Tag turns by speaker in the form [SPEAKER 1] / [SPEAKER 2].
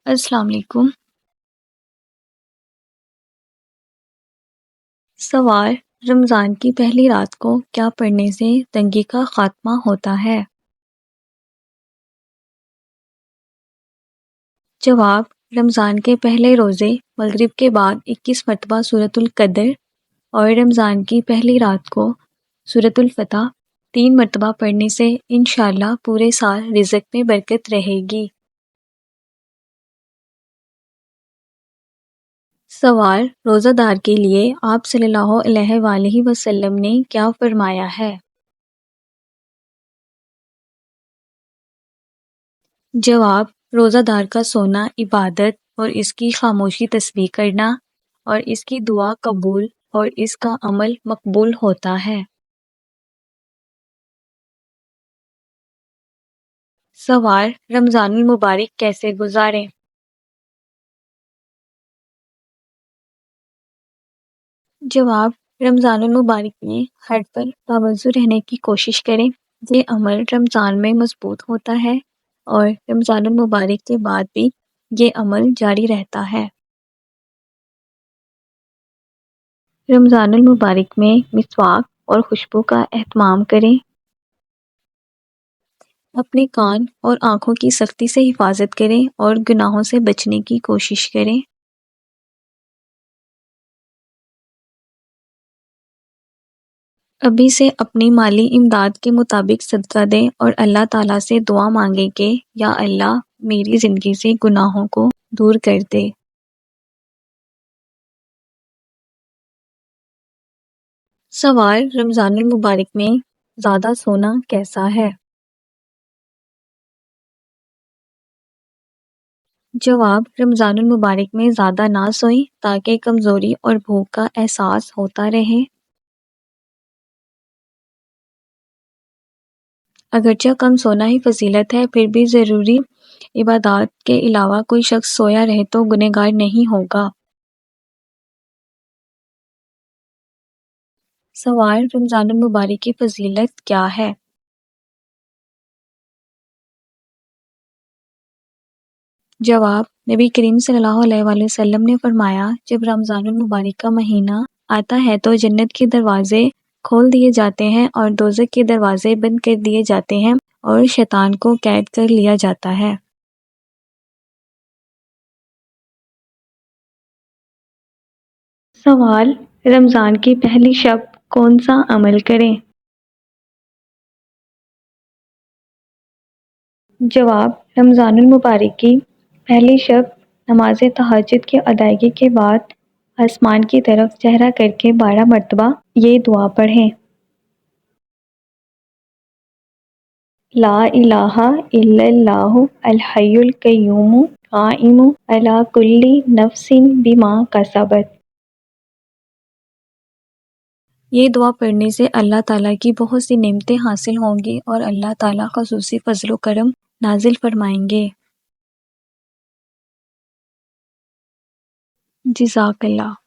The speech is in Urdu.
[SPEAKER 1] السلام علیکم۔ سوال: رمضان کی پہلی رات کو کیا پڑھنے سے تنگی کا خاتمہ ہوتا ہے؟ جواب: رمضان کے پہلے روزے مغرب کے بعد 21 مرتبہ سورۃ القدر اور رمضان کی پہلی رات کو سورۃ الفتح 3 مرتبہ پڑھنے سے انشاءاللہ پورے سال رزق میں برکت رہے گی۔ سوال: روزہ دار کے لیے آپ صلی اللہ علیہ وآلہ وسلم نے کیا فرمایا ہے؟ جواب: روزہ دار کا سونا عبادت اور اس کی خاموشی تسبیح کرنا اور اس کی دعا قبول اور اس کا عمل مقبول ہوتا ہے۔ سوال: رمضان المبارک کیسے گزاریں؟ جواب: رمضان المبارک میں ہر پر پابند رہنے کی کوشش کریں۔ یہ عمل رمضان میں مضبوط ہوتا ہے اور رمضان المبارک کے بعد بھی یہ عمل جاری رہتا ہے۔ رمضان المبارک میں مسواک اور خوشبو کا اہتمام کریں۔ اپنے کان اور آنکھوں کی سختی سے حفاظت کریں اور گناہوں سے بچنے کی کوشش کریں۔ ابھی سے اپنی مالی امداد کے مطابق صدقہ دیں اور اللہ تعالیٰ سے دعا مانگیں کہ یا اللہ میری زندگی سے گناہوں کو دور کر دے۔ سوال: رمضان المبارک میں زیادہ سونا کیسا ہے؟ جواب: رمضان المبارک میں زیادہ نہ سوئیں تاکہ کمزوری اور بھوک کا احساس ہوتا رہے۔ اگرچہ کم سونا ہی فضیلت ہے، پھر بھی ضروری عبادات کے علاوہ کوئی شخص سویا رہے تو گنہگار نہیں ہوگا۔ سوال: رمضان المبارک کی فضیلت کیا ہے؟ جواب: نبی کریم صلی اللہ علیہ وآلہ وسلم نے فرمایا، جب رمضان المبارک کا مہینہ آتا ہے تو جنت کے دروازے کھول دیے جاتے ہیں اور دوزخ کے دروازے بند کر دیے جاتے ہیں اور شیطان کو قید کر لیا جاتا ہے۔ سوال: رمضان کی پہلی شب کون سا عمل کریں؟ جواب: رمضان المبارک کی پہلی شب نماز تہجد کی ادائیگی کے بعد آسمان کی طرف چہرہ کر کے 12 مرتبہ یہ دعا پڑھیں: لا الہ الا اللہ الحی القیوم قائم علی کل نفس بما کسبت۔ یہ دعا پڑھنے سے اللہ تعالیٰ کی بہت سی نعمتیں حاصل ہوں گی اور اللہ تعالیٰ خصوصی فضل و کرم نازل فرمائیں گے۔ جزاک اللہ۔